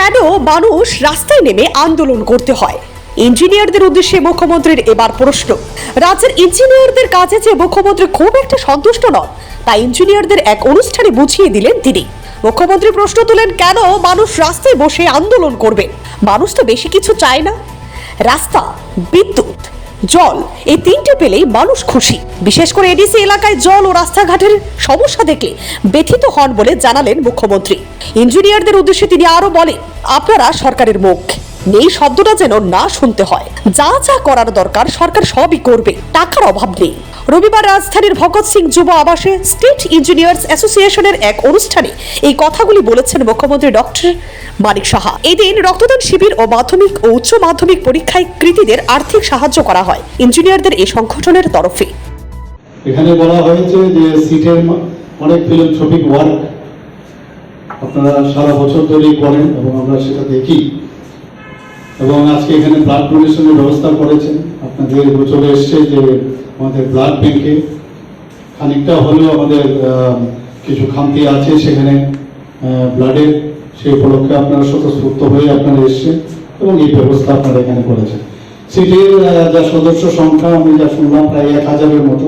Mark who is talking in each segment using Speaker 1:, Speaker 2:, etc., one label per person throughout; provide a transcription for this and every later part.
Speaker 1: কেন মানুষ রাস্তায় নেমে আন্দোলন করতে হয়? ইঞ্জিনিয়ারদের উদ্দেশ্যে মুখ্যমন্ত্রীর এবার প্রশ্ন। রাজ্যের ইঞ্জিনিয়ারদের কাজে যে মুখ্যমন্ত্রী খুব একটা সন্তুষ্ট নন, তা ইঞ্জিনিয়ারদের এক অনুষ্ঠানে বুঝিয়ে দিলেন তিনি। মুখ্যমন্ত্রী প্রশ্ন তুলেন, কেন মানুষ রাস্তায় বসে আন্দোলন করবে? মানুষ তো বেশি কিছু চায় না। রাস্তা, বিদ্যুৎ, জল, এই তিনটে পেলেই মানুষ খুশি। বিশেষ করে এডিসি এলাকায় জল ও রাস্তাঘাটের সমস্যা দেখলে ব্যথিত হন বলে জানালেন মুখ্যমন্ত্রী। ইঞ্জিনিয়ারদের উদ্দেশ্যে তিনি আরো বলেন, আপনারা সরকারের মুখ, নেই শব্দটা যেন না শুনতে হয়। যা যা করার দরকার সরকার সবই করবে, টাকার অভাব নেই। রবিবার রাজধানীর ভগৎ সিং যুব আবাসে স্টেট ইঞ্জিনিয়ার্স অ্যাসোসিয়েশনের এক অনুষ্ঠানে এই কথাগুলি বলেছেন মুখ্যমন্ত্রী ডক্টর মানিক সাহা। এদিন রক্তদান শিবির ও মাধ্যমিক ও উচ্চ মাধ্যমিক পরীক্ষায় কৃতীদের আর্থিক সাহায্য করা হয় ইঞ্জিনিয়ারদের এই সংগঠনের তরফে।
Speaker 2: এখানে বলা হয়েছে যে সিটের অনেক ফিলান্থ্রপিক ওয়ার্ক আপনারা সারা বছর ধরেই করেন এবং আমরা সেটা দেখি, এবং আজকে এখানে ব্লাড ডোনেশনের ব্যবস্থা করেছেন। আপনাদের চলে এসছে যে আমাদের ব্লাড ব্যাংকে খানিকটা হলেও আমাদের কিছু খামতি আছে সেখানে ব্লাডের, সেই উপলক্ষে আপনারা স্বতঃস্ফূর্ত হয়ে আপনারা এসছেন এবং এই ব্যবস্থা আপনারা এখানে করেছেন। সিটির যা সদস্য সংখ্যা আমি যা শুনলাম প্রায় 1000-এর মতো,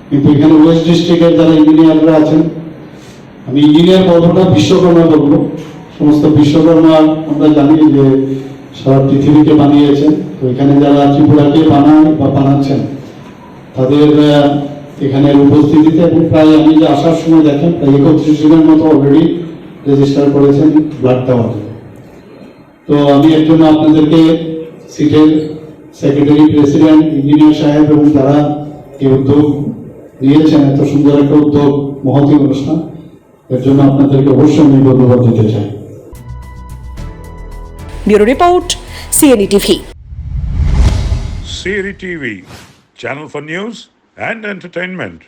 Speaker 2: কিন্তু এখানে ওয়েস্ট ডিস্ট্রিক্টের যারা ইঞ্জিনিয়াররা আছেন, আমি ইঞ্জিনিয়ার পদটা বিশ্বকর্মা বলবো। সমস্ত বিশ্বকর্মা আমরা জানি যে সারা পৃথিবীকে বানিয়েছেন, তো এখানে যারা ত্রিপুরাকে বানায় বা বানাচ্ছেন তাদের এখানে উপস্থিতিতে, এবং প্রায় আমি যে আসার সময় দেখেন প্রায় 31 জনের মতো অলরেডি রেজিস্টার করেছেন ব্লাড দেওয়ার জন্য। তো আমি এর জন্য আপনাদেরকে সিটের সেক্রেটারি, প্রেসিডেন্ট, ইঞ্জিনিয়ার সাহেব এবং যারা এই উদ্যোগ নিয়েছেন, এত সুন্দর একটা উদ্যোগ, মহতী অনুষ্ঠান, এর জন্য আপনাদেরকে অবশ্যই আমি ধন্যবাদ দিতে চাই।
Speaker 1: Bureau report, CNE TV.
Speaker 3: CNE TV, channel for news and entertainment.